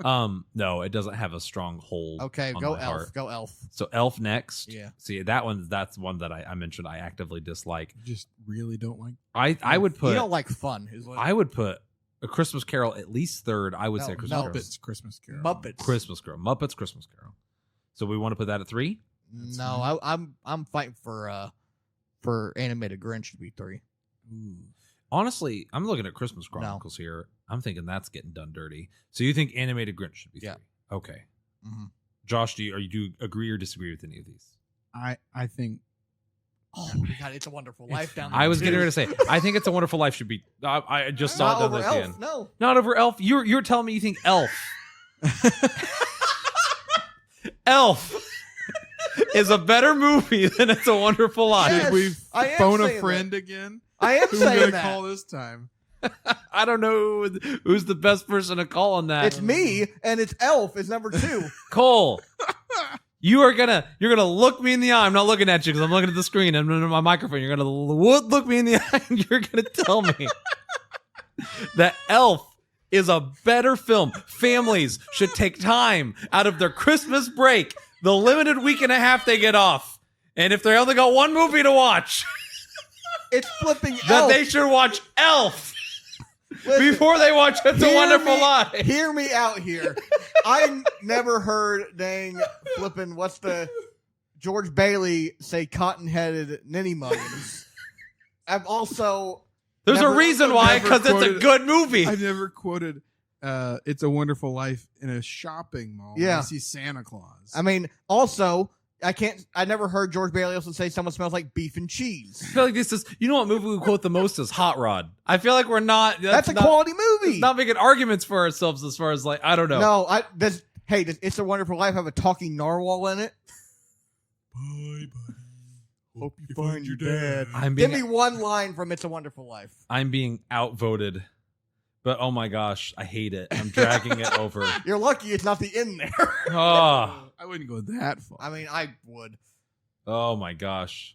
No, it doesn't have a strong hold. Okay, on go my Elf. heart. Go Elf. So Elf next. Yeah. See that's one that I mentioned I actively dislike. You just really don't like. I would You put don't like fun, is what? I would put A Christmas Carol at least third. I would No, say A Christmas no. Carol. Muppets Christmas Carol. Muppets. Christmas Carol. Muppets Christmas Carol. So we want to put that at 3? That's No, I'm fighting for animated Grinch to be 3. Ooh. Honestly, I'm looking at Christmas Chronicles here. I'm thinking that's getting done dirty. So you think animated Grinch should be 3? Yeah. Okay. Mm-hmm. Josh, do you agree or disagree with any of these? I think Oh my God, It's a Wonderful Life down there. I was too. getting ready to say, I think It's a Wonderful Life should be. I just saw Not it over down at the Elf. end. No. Not over Elf. You're telling me you think Elf. Elf is a better movie than It's a Wonderful Life. Yes, should we I am phone a saying friend again? I am Who we saying gonna that. call this time? I don't know who's the best person to call on that. It's me, and it's Elf is number 2. Cole. You're gonna look me in the eye. I'm not looking at you because I'm looking at the screen and my microphone. You're gonna look me in the eye and you're gonna tell me that Elf is a better film. Families should take time out of their Christmas break, the limited week and a half they get off, and if they only got one movie to watch, It's flipping that Elf. they should watch Elf Listen, before they watch It's a hear Wonderful me- Life. Hear me out here. I never heard dang flipping what's the George Bailey say cotton-headed ninny muggins. I've also There's a never- reason why, never because it's a quoted- good movie. I've never quoted It's a Wonderful Life in a shopping mall. when Yeah. I see Santa Claus. I mean, also, I never heard George Bailey also say someone smells like beef and cheese. I feel like this is, you know what movie we quote the most is Hot Rod. I feel like we're not. That's a not, quality movie. It's not making arguments for ourselves as far as like, I don't know. No, does It's a Wonderful Life have a talking narwhal in it? Bye, buddy. Hope you find your dad. I'm Give being, me one line from It's a Wonderful Life. I'm being outvoted, but oh my gosh, I hate it. I'm dragging it over. You're lucky it's not the end there. Oh, I wouldn't go that far. I mean, I would. oh my gosh.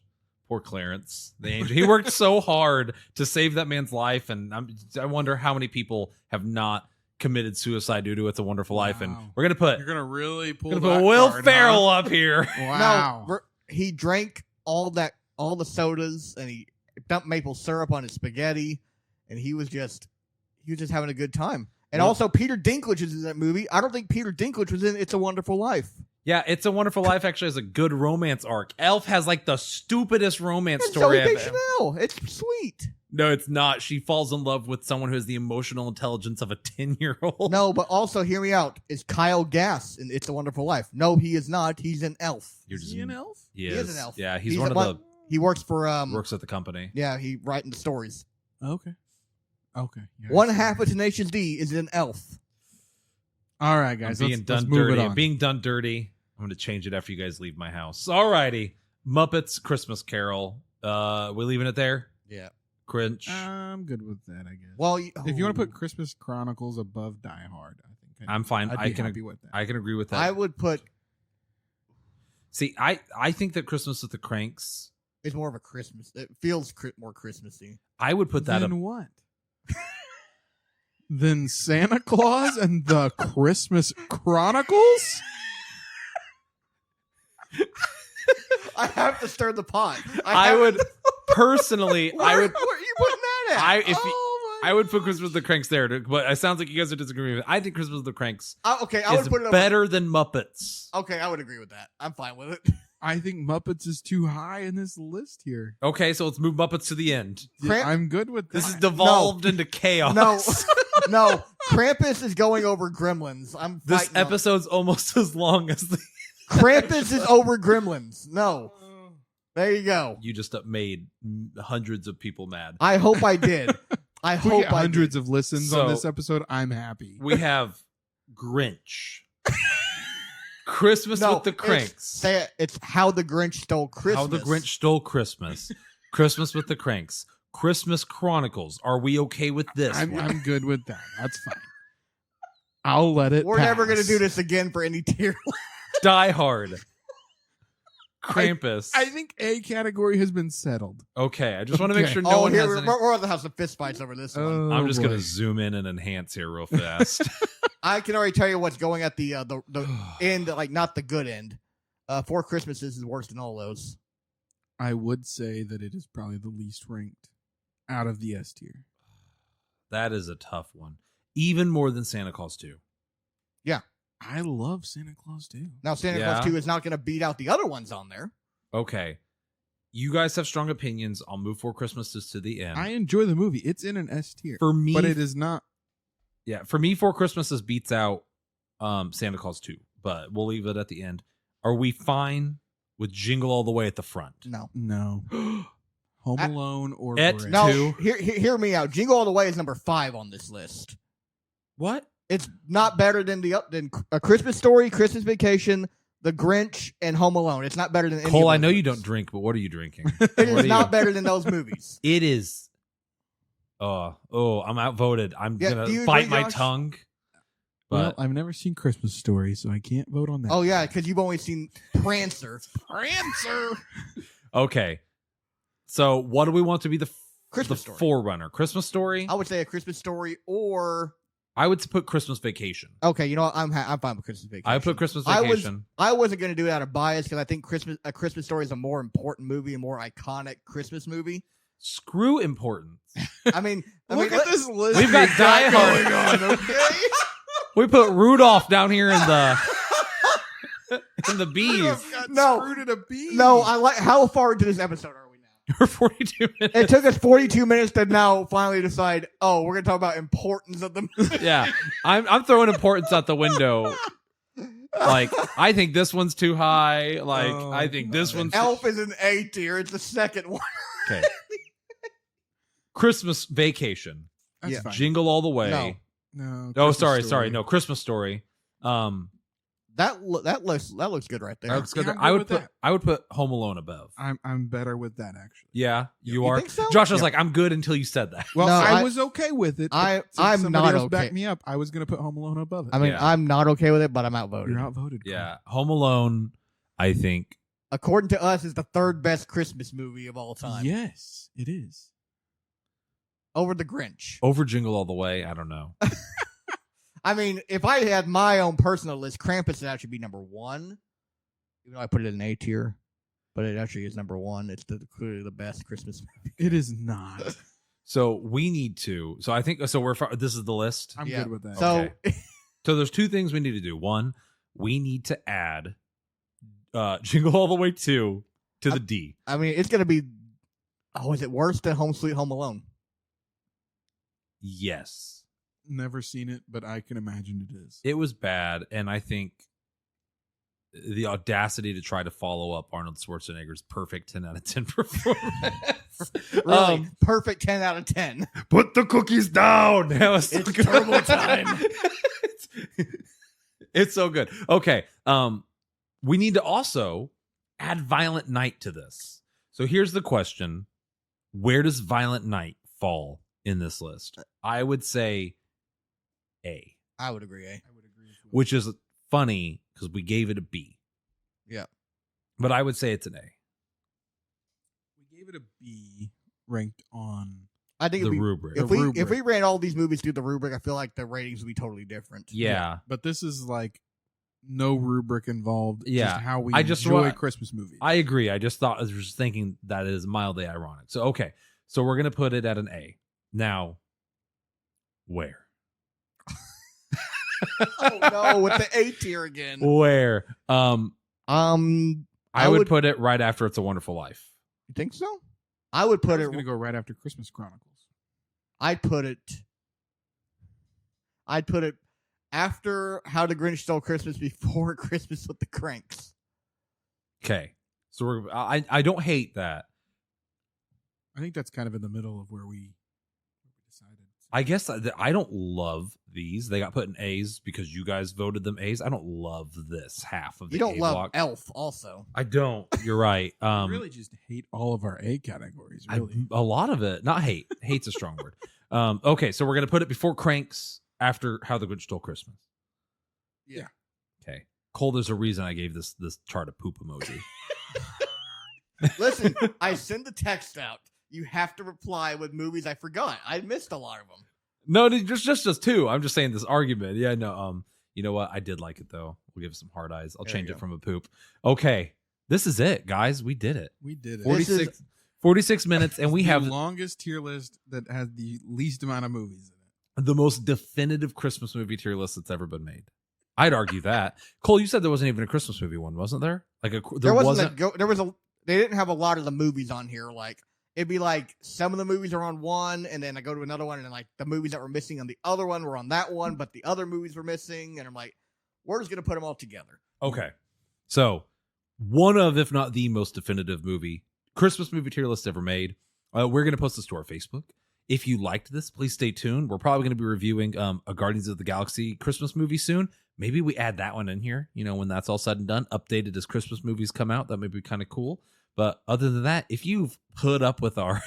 Poor Clarence, the angel. He worked so hard to save that man's life, and I wonder how many people have not committed suicide due to It's a Wonderful Life. And Wow. we're gonna put You're gonna really pull. We're that gonna put Will card, Ferrell huh? up here. Wow. No, he drank all the sodas, and he dumped maple syrup on his spaghetti, and he was just having a good time. And Well- also, Peter Dinklage is in that movie. I don't think Peter Dinklage was in It's a Wonderful Life. Yeah, It's a Wonderful Life actually has a good romance arc. Elf has like the stupidest romance And story. Zoe I've- Deschanel. It's sweet. No, it's not. She falls in love with someone who has the emotional intelligence of a 10-year-old. No, but also, hear me out. Is Kyle Gass in It's a Wonderful Life? No, he is not. He's an elf. You're Is he an elf? He is an elf. Yeah, he's He's one a- of He works for the works at the company. Yeah, he writing the stories. Okay. Okay. Yeah, I One see. half of Tenacious D is an elf. All right, I'm guys. being Let's done move dirty. it I'm on. being done dirty. I'm going to change it after you guys leave my house. Alrighty. Muppets Christmas Carol. We leaving it there? Yeah. Grinch. I'm good with that, I guess. Well, if you want to put Christmas Chronicles above Die Hard, I think I'm fine. I'd I be can happy with that. I can agree with that. I would put See, I think that Christmas with the Cranks, it's more of a Christmas. It feels more Christmassy. I would put that then up. what? Then Santa Claus and the Christmas Chronicles? I have to stir the pot. I would personally. Where are you putting that at? I would put Christmas with the Cranks there, but it sounds like you guys are disagreeing with me. I think Christmas with the Cranks Okay, I would is put it over. better than Muppets. Okay, I would agree with that. I'm fine with it. I think Muppets is too high in this list here. Okay, so let's move Muppets to the end. I'm good with that. This is devolved into chaos. No. Krampus is going over Gremlins. This episode's almost as long as the. Krampus is over Gremlins. No. There you go. You just made hundreds of people mad. I hope I did. I If we hope get hundreds of listens So- on this episode, I'm happy. We have Grinch. Christmas with the Cranks. Say it. It's How the Grinch Stole Christmas. How the Grinch Stole Christmas. Christmas with the Cranks. Christmas Chronicles. Are we okay with this? I'm good with that. That's fine. I'll let it We're pass. never going to do this again for any tier. Die Hard. Krampus. I think A category has been settled. Okay, I just want to make Okay. sure no one has we're any. going to have some fist fights over this one. Oh, I'm just boy. going to zoom in and enhance here real fast. I can already tell you what's going at the end, like not the good end. Four Christmases is worse than all those. I would say that it is probably the least ranked out of the S tier. That is a tough one. Even more than Santa Claus 2. I love Santa Claus too. Now, Santa Yeah. Claus 2 is not going to beat out the other ones on there. Okay. You guys have strong opinions. I'll move Four Christmases to the end. I enjoy the movie. It's in an S tier. For me, But it is not. yeah, for me, Four Christmases beats out Santa Claus 2, but we'll leave it at the end. Are we fine with Jingle All the Way at the front? No. No. Home Alone or Et- Grinch. No, Two. hear me out. Jingle All the Way is number 5 on this list. What? It's not better than than A Christmas Story, Christmas Vacation, The Grinch, and Home Alone. It's not better than any Cole, of I those know you movies. don't drink, but what are you drinking? It What is are not you- better than those movies. It is. I'm outvoted. I'm Yeah, going do you to bite agree, my Josh? tongue. Well, But I've never seen Christmas Story, so I can't vote on that. Oh, yeah, because you've only seen Prancer. okay. So what do we want to be the Christmas the Story. forerunner? Christmas Story? I would say A Christmas Story or... I would put Christmas Vacation. Okay, you know what? I'm fine with Christmas Vacation. I would put Christmas I was- Vacation. I wasn't going to do it out of bias because I think A Christmas Story is a more important movie, a more iconic Christmas movie. Screw importance. I mean, Look at this list. We've got Die Hard. going on. Okay. We put Rudolph down here in the in the bees. Got No. screwed in a bee. No, I like. How far into this episode are we now? We're 42 minutes. It took us 42 minutes to now finally decide. Oh, we're going to talk about importance of the movie. Yeah, I'm throwing importance out the window. Like, I think this one's too high. Like, Oh, I think this one's Elf is an A tier. It's the second one. okay. Christmas Vacation, That's Yeah. fine. Jingle All the Way. No. No. Oh, Christmas sorry, Story. no, Christmas Story. That looks good right there. That's good. Yeah, I'm I good would with put that. I would put Home Alone above. I'm better with that actually. Yeah, you You are. think so? Josh was Yeah. like, I'm good until you said that. Well, No, I I- was okay with it. but I'm since somebody not else okay. backed me up. I was going to put Home Alone above it. I mean, Yeah. I'm not okay with it, but I'm outvoted. You're outvoted. Cole. Yeah, Home Alone. I think According to us, is the third best Christmas movie of all time. Yes, it is. Over The Grinch. over Jingle All the Way. I don't know. I mean, if I had my own personal list, Krampus would actually be number 1. Even though I put it in A tier, but it actually is number 1. It's clearly the best Christmas movie. It is not. So we need to. So I think so. This is the list. I'm Yeah. good with that. So, So there's two things we need to do. One, we need to add Jingle All the Way 2 to the D. I mean, it's going to be. Oh, is it worse than Home Sweet Home Alone? Yes, Never seen it, but I can imagine it is. it was bad, and I think the audacity to try to follow up Arnold Schwarzenegger's perfect 10 out of 10 performance. Really? Perfect 10 out of 10. Put the cookies down. That was so It's good. turbo time. It's so good. Okay. We need to also add Violent Night to this. So here's the question. Where does Violent Night fall in this list? I would say A, I would agree, eh? I would agree as well. which is funny because we gave it a B. Yeah. But I would say it's an A. We gave it a B ranked on. I think The it'd be, rubric. if The we rubric. if we ran all these movies through the rubric, I feel like the ratings would be totally different. Yeah. But this is like no rubric involved. Yeah. Just how we I just enjoy want- Christmas movies. I agree. I was just thinking that is mildly ironic. So, okay. So we're going to put it at an A. Now, where? Oh no, with the A tier again. Where? I I would put it right after It's a Wonderful Life. You think so? I would put I it. was gonna go right after Christmas Chronicles. I'd put it after How the Grinch Stole Christmas, before Christmas with the Cranks. Okay. So I don't hate that. I think that's kind of in the middle of where we decided. I guess I don't love these. They got put in A's because you guys voted them A's. I don't love this half of the You don't A love block. Elf, also. I don't. You're right. I really just hate all of our A categories. Really, A lot of it. Not hate. Hate's a strong word. Okay, so we're gonna put it before Cranks, after How the Grinch Stole Christmas. Yeah. Okay. Cole, there's a reason I gave this chart a poop emoji. Listen, I send the text out. You have to reply with movies I forgot. I missed a lot of them. No, just two. I'm just saying this argument. Yeah, no. You know what? I did like it though. We'll give it some hard eyes. I'll There change you it go. from a poop. Okay, this is it, guys. We did it. we did it. 46 minutes, and we The have longest tier list that has the least amount of movies in it. the most definitive Christmas movie tier list that's ever been made. I'd argue that. Cole, you said there wasn't even a Christmas movie one, wasn't there? Like There wasn't. They didn't have a lot of the movies on here. Like, it'd be like some of the movies are on one, and then I go to another one, and then like the movies that were missing on the other one were on that one, but the other movies were missing, and I'm like, we're just gonna put them all together. Okay. So, one of, if not the most definitive Christmas movie tier list ever made. We're going to post this to our Facebook. If you liked this, please stay tuned. We're probably going to be reviewing a Guardians of the Galaxy Christmas movie soon. Maybe we add that one in here, when that's all said and done, updated as Christmas movies come out. That may be kind of cool. But other than that, if you've put up with our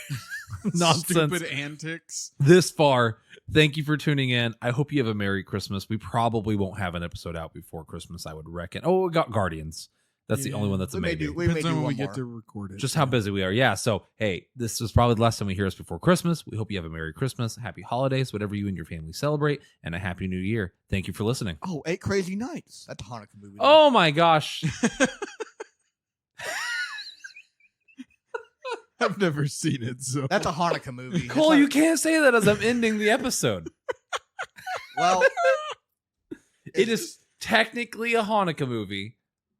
nonsense Stupid antics. this far, thank you for tuning in. I hope you have a Merry Christmas. We probably won't have an episode out before Christmas, I would reckon. Oh, we got Guardians. That's the only one that's a We may maybe. do- we Depends may on when one we get more. to record it. Just how busy we are. Yeah. So, hey, this is probably the last time we hear us before Christmas. We hope you have a Merry Christmas, Happy Holidays, whatever you and your family celebrate, and a Happy New Year. Thank you for listening. Oh, 8 Crazy Nights. That's a Hanukkah movie. Oh my gosh. I've never seen it, so That's a Hanukkah movie. Cole, It's you not- can't say that as I'm ending the episode. Well, It is technically a Hanukkah movie,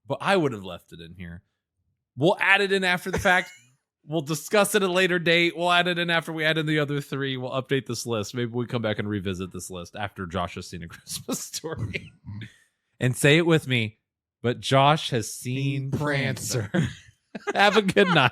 but I would have left it in here. We'll add it in after the fact. We'll discuss it at a later date. We'll add it in after we add in the other three. We'll update this list. Maybe we come back and revisit this list after Josh has seen A Christmas Story. And say it with me, but Josh has seen Prancer. Have a good night.